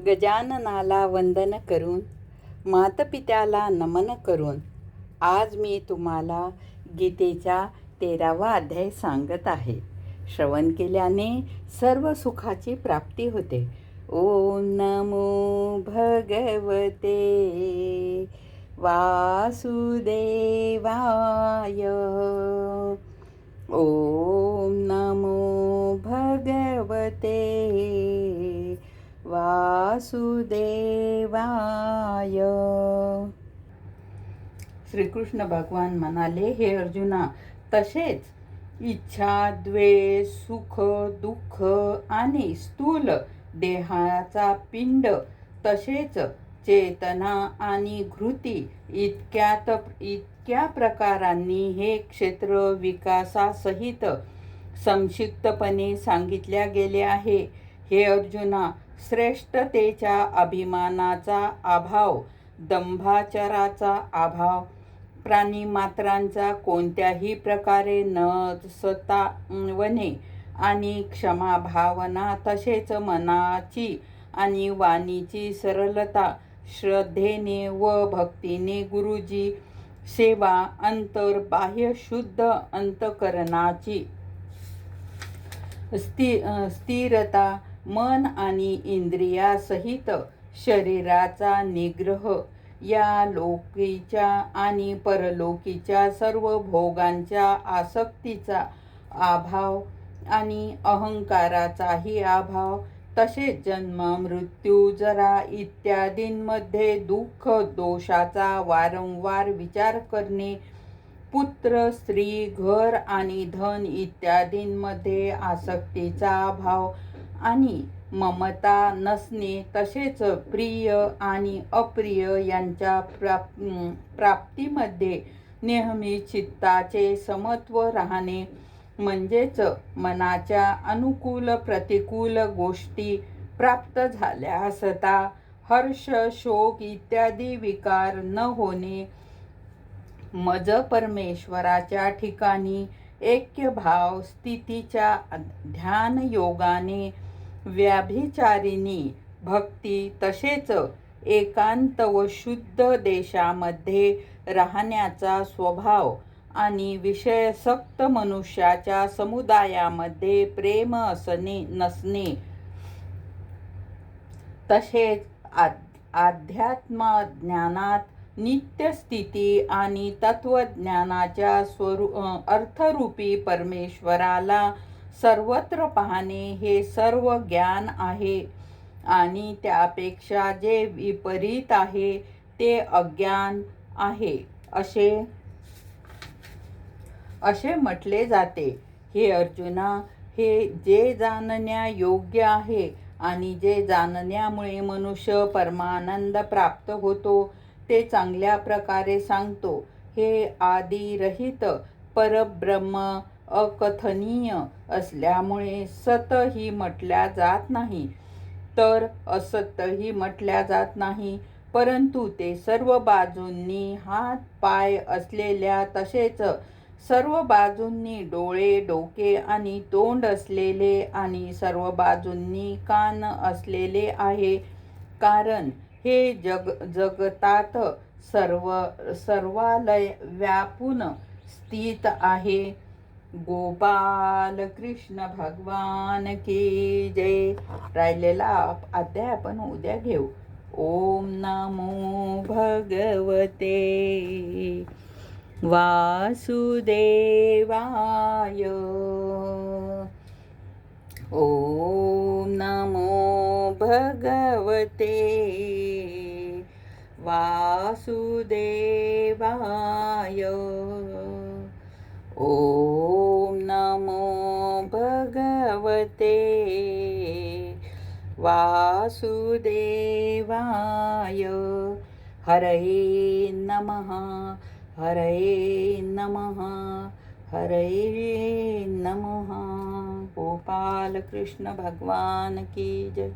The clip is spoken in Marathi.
गजाननाला वंदन करून, मातपित्याला नमन करून आज मी तुम्हाला गीतेचा 13वा अध्याय सांगत आहे. श्रवण केल्याने सर्व सुखाची प्राप्ती होते. ओम नमो भगवते वासुदेवाय. ओम नमो भगवते वासुदेवाय. श्रीकृष्ण भगवान म्हणाले, हे अर्जुना, तसेच इच्छा, द्वेष, सुख, दुःख आणि स्थूल देहाचा पिंड, तसेच चेतना आणि घृती इतक्या प्रकारांनी हे क्षेत्र विकासासहित संक्षिप्तपणे सांगितल्या गेले आहे. हे अर्जुना, श्रेष्ठतेच्या अभिमानाचा अभाव, दंभाचराचा अभाव, प्राणीमात्रांचा कोणत्याही प्रकारे न सतावणे आणि क्षमा भावना, तसेच मनाची आणि वाणीची सरलता, श्रद्धेने व भक्तीने गुरुजी सेवा, बाह्य शुद्ध अंतःकरणाची स्थिरता, मन आणि इंद्रियासहित शरीराचा निग्रह, या लोकीच्या आणि परलोकीच्या सर्व भोगांच्या आसक्तीचा अभाव आणि अहंकाराचाही अभाव, तसेच जन्म, मृत्यू, जरा इत्यादींमध्ये दुःख, दोषाचा वारंवार विचार करणे, पुत्र, स्त्री, घर आणि धन इत्यादींमध्ये आसक्तीचा अभाव आणि ममता नसणे, तसेच प्रिय आणि अप्रिय यांच्या प्राप्तीमध्ये नेहमी चित्ताचे समत्व राहणे, म्हणजेच मनाच्या अनुकूल प्रतिकूल गोष्टी प्राप्त झाल्या असता हर्ष, शोक इत्यादी विकार न होणे, मज परमेश्वराच्या ठिकाणी ऐक्यभाव स्थितीच्या ध्यान योगाने व्याभिचारिणी भक्ती, तसेच एकांत व शुद्ध देशामध्ये राहण्याचा स्वभाव आणि विषयसक्त मनुष्याच्या समुदायामध्ये प्रेम नसणे, तसेच अध्यात्मज्ञानात नित्यस्थिती आणि तत्वज्ञानाच्या अर्थरूपी परमेश्वराला सर्वत्र पाहणे, हे सर्व ज्ञान आहे. आणि त्यापेक्षा जे विपरीत आहे ते अज्ञान आहे असे म्हटले जाते. हे अर्जुना, हे जे जाणण्या योग्य आहे आणि जे जाणण्यामुळे मनुष्य परमानंद प्राप्त होतो ते चांगल्या प्रकारे सांगतो. हे आदिरहित परब्रह्म अकथनीय असल्यामुळे सतही म्हटल्या जात नाही, तर असतही म्हटल्या जात नाही, परंतु ते सर्व बाजूंनी हात पाय असलेल्या, तसेच सर्व बाजूंनी डोळे, डोके आणि तोंड असलेले आणि सर्व बाजूंनी कान असलेले आहे. कारण हे जगतात सर्वालय व्यापून स्थित आहे. गोपाल कृष्ण भगवान की जय. राहिलेला अध्याय आपण उद्या घेऊ. ओम नमो भगवते वासुदेवाय. ओम नमो भगवते वासुदेवाय. ओम नमो भगवते वासुदेवाय. हरये नमः, हरये नमः, हरये नमः. गोपाल कृष्ण भगवान की जय.